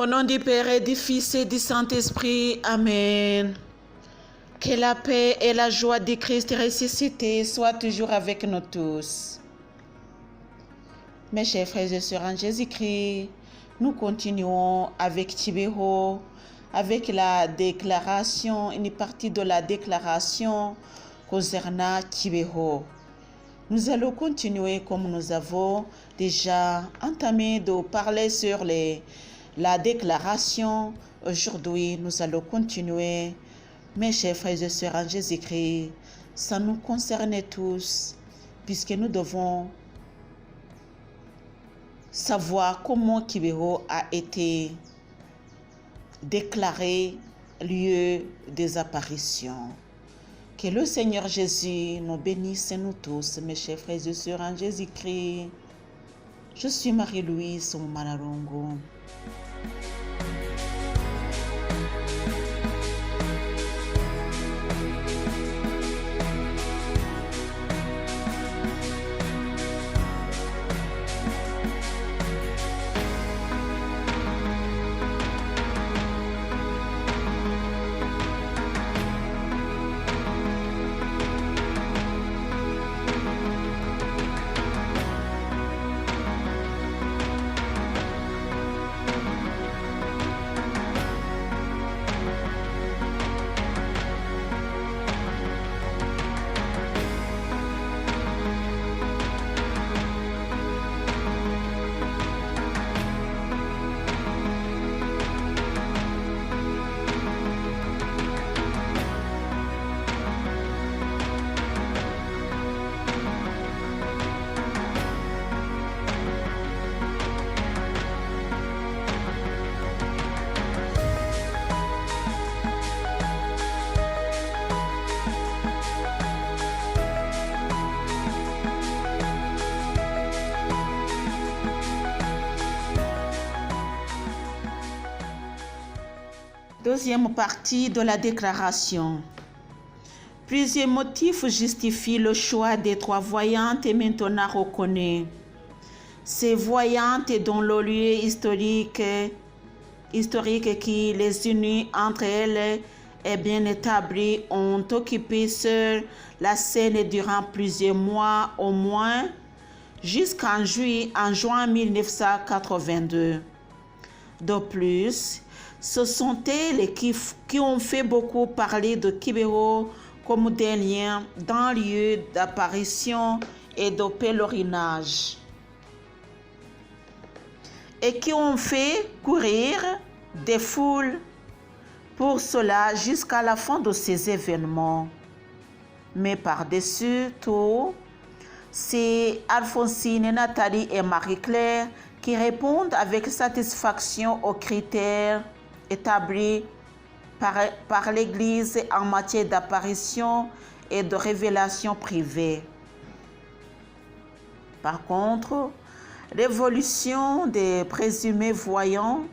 Au nom du Père et du Fils et du Saint-Esprit, Amen. Que la paix et la joie du Christ ressuscité soient toujours avec nous tous. Mes chers frères et sœurs en Jésus-Christ, nous continuons avec Tibéro, avec la déclaration, une partie de la déclaration concernant Tibéro. Nous allons continuer comme nous avons déjà entamé de parler sur la déclaration. Aujourd'hui, nous allons continuer. Mes chers frères et sœurs en Jésus-Christ, ça nous concerne tous, puisque nous devons savoir comment Kibéro a été déclaré lieu des apparitions. Que le Seigneur Jésus nous bénisse nous tous, mes chers frères et sœurs en Jésus-Christ. Je suis Marie-Louise Manarongo. Deuxième partie de la déclaration. Plusieurs motifs justifient le choix des trois voyantes et maintenant reconnues. Ces voyantes dont le lieu historique qui les unit entre elles est bien établi ont occupé seule la scène durant plusieurs mois au moins jusqu'en juin 1982. De plus, ce sont elles qui ont fait beaucoup parler de Kibéro comme des liens d'un lieu d'apparition et de pèlerinage, et qui ont fait courir des foules pour cela jusqu'à la fin de ces événements. Mais par-dessus tout, c'est Alphonsine, Nathalie et Marie-Claire qui répondent avec satisfaction aux critères établis par l'Église en matière d'apparition et de révélation privée. Par contre, l'évolution des présumés voyants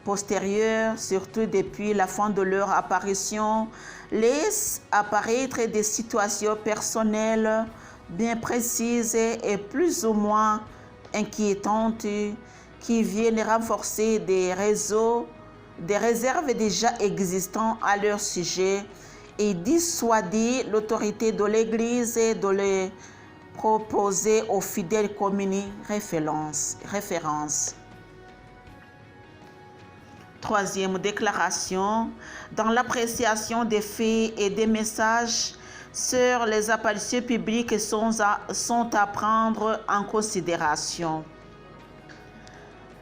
postérieurs, surtout depuis la fin de leur apparition, laisse apparaître des situations personnelles bien précises et plus ou moins inquiétantes qui viennent renforcer des réserves déjà existantes à leur sujet et dissuader l'autorité de l'Église de les proposer aux fidèles comme une référence. Troisième déclaration, dans l'appréciation des faits et des messages sur les apparitions publiques sont à prendre en considération.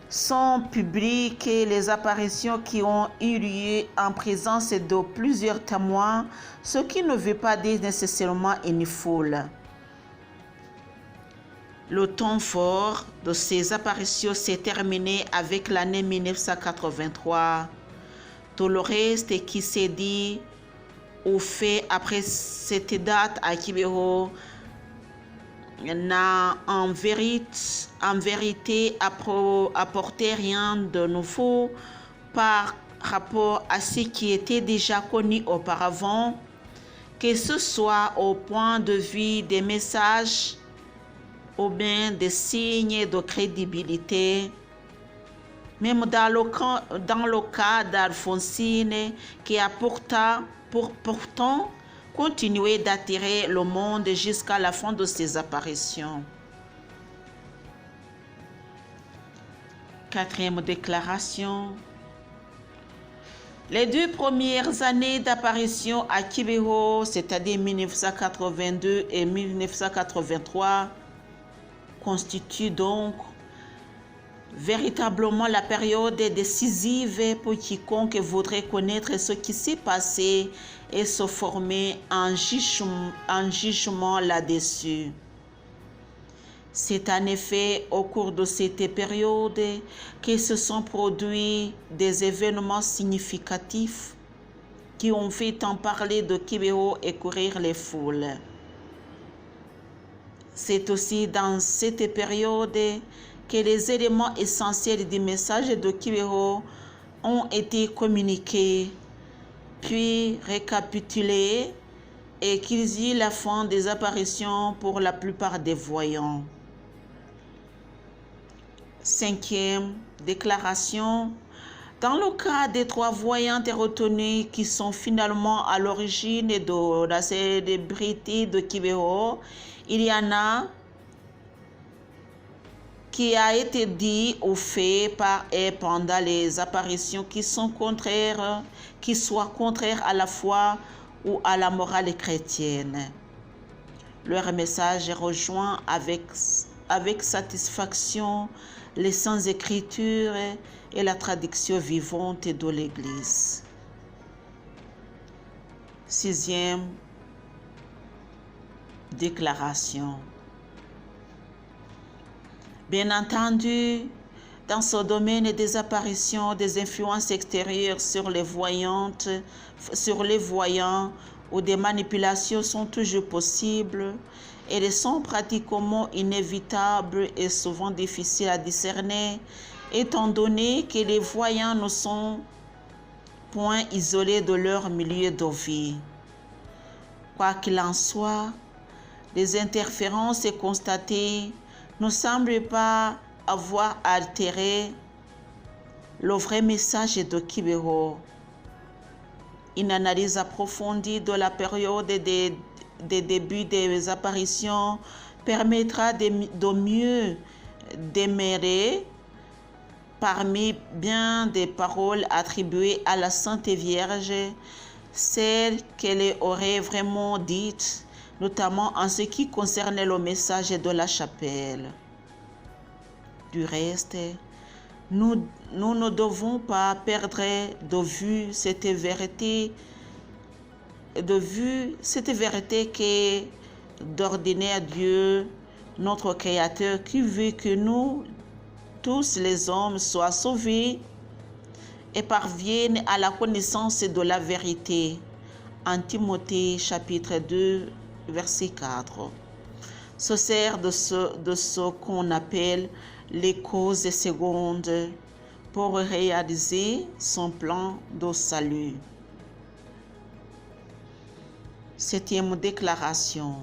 Sont publiques les apparitions qui ont eu lieu en présence de plusieurs témoins, ce qui ne veut pas dire nécessairement une foule. Le temps fort de ces apparitions s'est terminé avec l'année 1983. Tout le reste qui s'est dit ou fait après cette date à Kibéro n'a en vérité apporté rien de nouveau par rapport à ce qui était déjà connu auparavant, que ce soit au point de vue des messages ou bien des signes de crédibilité. Même dans le cas d'Alphonsine, qui a pourtant continué d'attirer le monde jusqu'à la fin de ses apparitions. Quatrième déclaration. Les 2 premières années d'apparition à Kibeho, c'est-à-dire 1982 et 1983, constituent donc véritablement la période décisive pour quiconque voudrait connaître ce qui s'est passé et se former un jugement là-dessus. C'est en effet au cours de cette période que se sont produits des événements significatifs qui ont fait en parler de Kibeho et courir les foules. C'est aussi dans cette période que les éléments essentiels du message de Kibeho ont été communiqués, puis récapitulés, et qu'ils y la fin des apparitions pour la plupart des voyants. 5e déclaration. Dans le cas des 3 voyantes retenues qui sont finalement à l'origine de la célébrité de Kibeho, il y en a qui a été dit ou fait par et pendant les apparitions qui soient contraires à la foi ou à la morale chrétienne. Leur message rejoint avec satisfaction les Saintes Écritures et la traduction vivante de l'Église. 6e déclaration. Bien entendu, dans ce domaine des apparitions, des influences extérieures sur les voyants ou des manipulations sont toujours possibles. Elles sont pratiquement inévitables et souvent difficiles à discerner, étant donné que les voyants ne sont point isolés de leur milieu de vie. Quoi qu'il en soit, les interférences constatées ne semblent pas avoir altéré le vrai message de Kibeho. Une analyse approfondie de la période des débuts des apparitions permettra de mieux démêler parmi bien des paroles attribuées à la Sainte Vierge celles qu'elle aurait vraiment dites, notamment en ce qui concernait le message de la chapelle. Du reste, nous ne devons pas perdre de vue cette vérité qu'est d'ordinaire Dieu, notre Créateur, qui veut que nous, tous les hommes, soient sauvés et parviennent à la connaissance de la vérité. En Timothée, chapitre 2, verset 4. Se sert de ce qu'on appelle les causes secondes pour réaliser son plan de salut. 7e déclaration.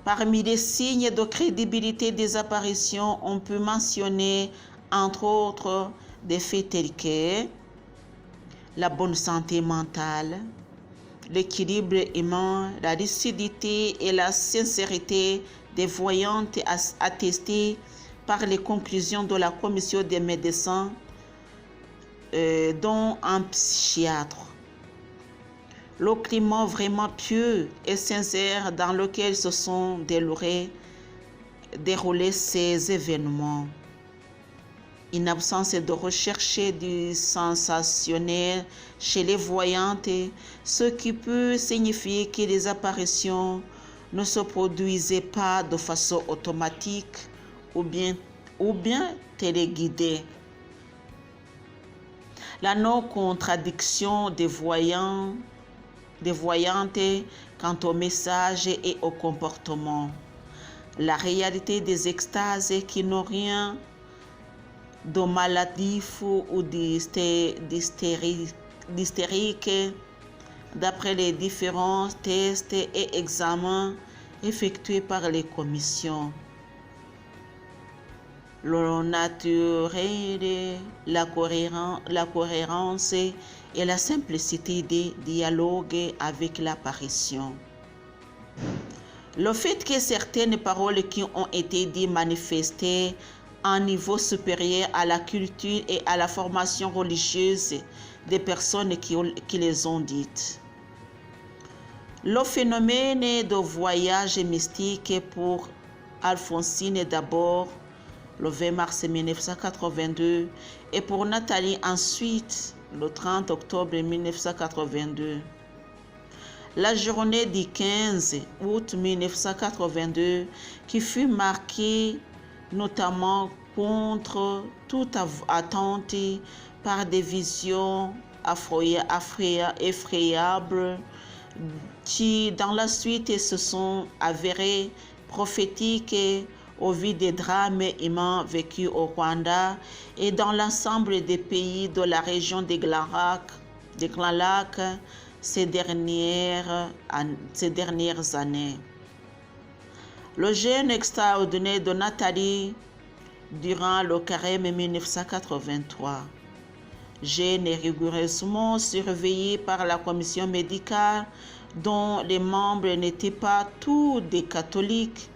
Parmi les signes de crédibilité des apparitions, on peut mentionner entre autres des faits tels que la bonne santé mentale, l'équilibre humain, la lucidité et la sincérité des voyantes attestées par les conclusions de la commission des médecins, dont un psychiatre. Le climat vraiment pieux et sincère dans lequel se sont déroulés ces événements. Une absence de recherche du sensationnel chez les voyantes, ce qui peut signifier que les apparitions ne se produisaient pas de façon automatique ou bien téléguidée. La non-contradiction des voyantes quant au message et au comportement. La réalité des extases qui n'ont rien de maladif ou d'hystérique d'après les différents tests et examens effectués par les commissions. le naturel, la cohérence et la simplicité des dialogues avec l'apparition. Le fait que certaines paroles qui ont été dites manifestaient un niveau supérieur à la culture et à la formation religieuse des personnes qui les ont dites. Le phénomène de voyage mystique pour Alphonsine d'abord, le 20 mars 1982, et pour Nathalie ensuite, le 30 octobre 1982. La journée du 15 août 1982, qui fut marquée notamment contre toute attente par des visions effrayables qui dans la suite se sont avérées prophétiques au vu des drames humains vécus au Rwanda et dans l'ensemble des pays de la région des Grands Lacs ces dernières années. Le jeûne extraordinaire de Nathalie durant le carême 1983. Jeûne rigoureusement surveillé par la commission médicale dont les membres n'étaient pas tous des catholiques,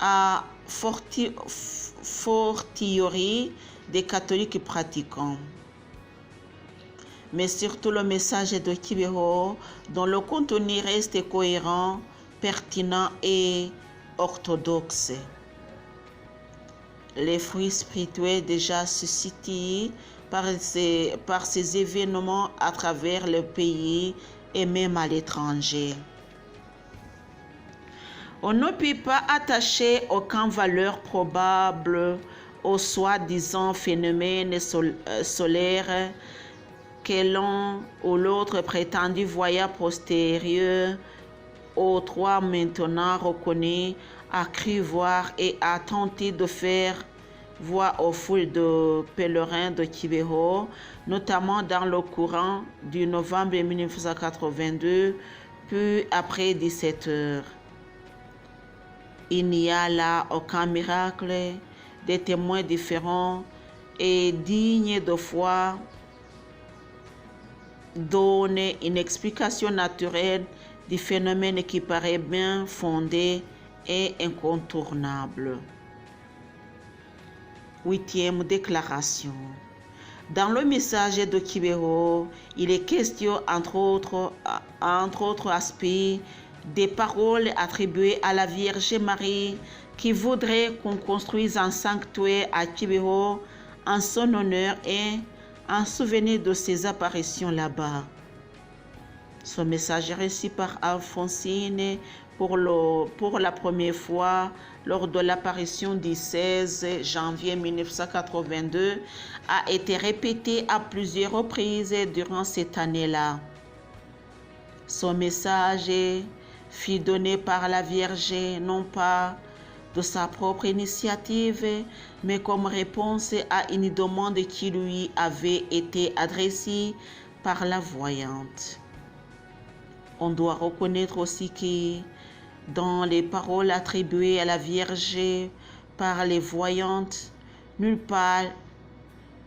à fortiori des catholiques pratiquants. Mais surtout le message de Kibeho, dont le contenu reste cohérent, pertinent et orthodoxe. Les fruits spirituels déjà suscités par ces événements à travers le pays et même à l'étranger. On ne peut pas attacher aucune valeur probable au soi-disant phénomène solaire que l'un ou l'autre prétendu voyage postérieur aux trois maintenant reconnus a cru voir et a tenté de faire voir aux foules de pèlerins de Kibeho, notamment dans le courant du novembre 1982, puis après 17 heures. Il n'y a là aucun miracle, des témoins différents et dignes de foi donnent une explication naturelle du phénomène qui paraît bien fondé et incontournable. 8e déclaration. Dans le message de Kibeho, il est question, entre autres aspects, des paroles attribuées à la Vierge Marie qui voudrait qu'on construise un sanctuaire à Kibeho en son honneur et en souvenir de ses apparitions là-bas. Ce message reçu par Alphonsine pour la première fois lors de l'apparition du 16 janvier 1982 a été répété à plusieurs reprises durant cette année-là. Ce message fut donné par la Vierge non pas de sa propre initiative, mais comme réponse à une demande qui lui avait été adressée par la voyante. On doit reconnaître aussi que dans les paroles attribuées à la Vierge par les voyantes, nulle part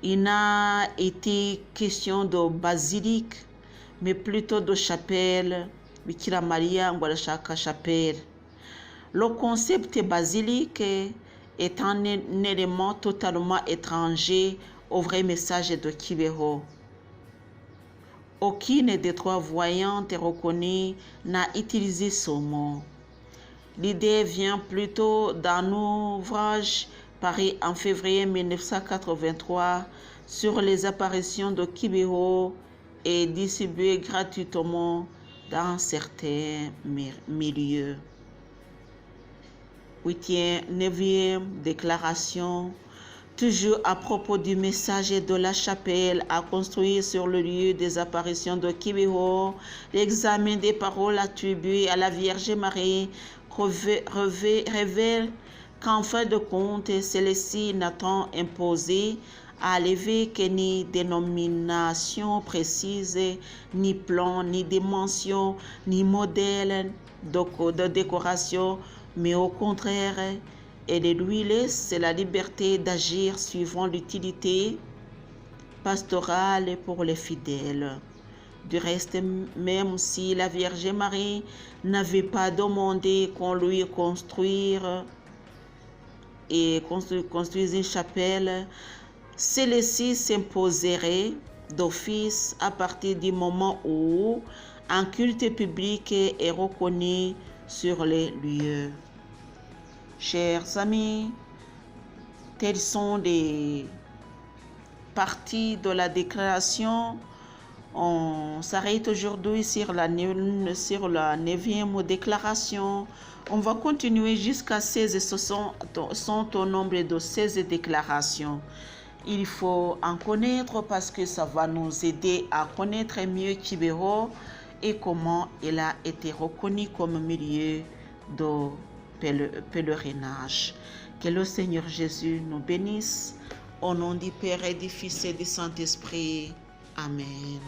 il n'a été question de basilique, mais plutôt de chapelle, Bikira Maria Ngwalashaka chapelle. Le concept basilique est un élément totalement étranger au vrai message de Kibeho. Aucune des trois voyantes reconnues n'a utilisé ce mot. L'idée vient plutôt d'un ouvrage paru en février 1983 sur les apparitions de Kibeho et distribué gratuitement dans certains milieux. 9e déclaration. Toujours à propos du message de la chapelle à construire sur le lieu des apparitions de Kibeho, l'examen des paroles attribuées à la Vierge Marie révèle qu'en fin de compte, celle-ci n'a-t-on imposé à l'évêque ni dénomination précise, ni plan, ni dimension, ni modèle de décoration, mais au contraire, et de lui laisse la liberté d'agir suivant l'utilité pastorale pour les fidèles. Du reste, même si la Vierge Marie n'avait pas demandé qu'on lui construise une chapelle, celle-ci s'imposerait d'office à partir du moment où un culte public est reconnu sur les lieux. Chers amis, telles sont les parties de la déclaration. On s'arrête aujourd'hui sur la 9e déclaration. On va continuer jusqu'à 16. Ce sont au nombre de 16 déclarations. Il faut en connaître parce que ça va nous aider à connaître mieux Kibero et comment il a été reconnu comme milieu de pèlerinage. Que le Seigneur Jésus nous bénisse. Au nom du Père et du Fils et du Saint-Esprit. Amen.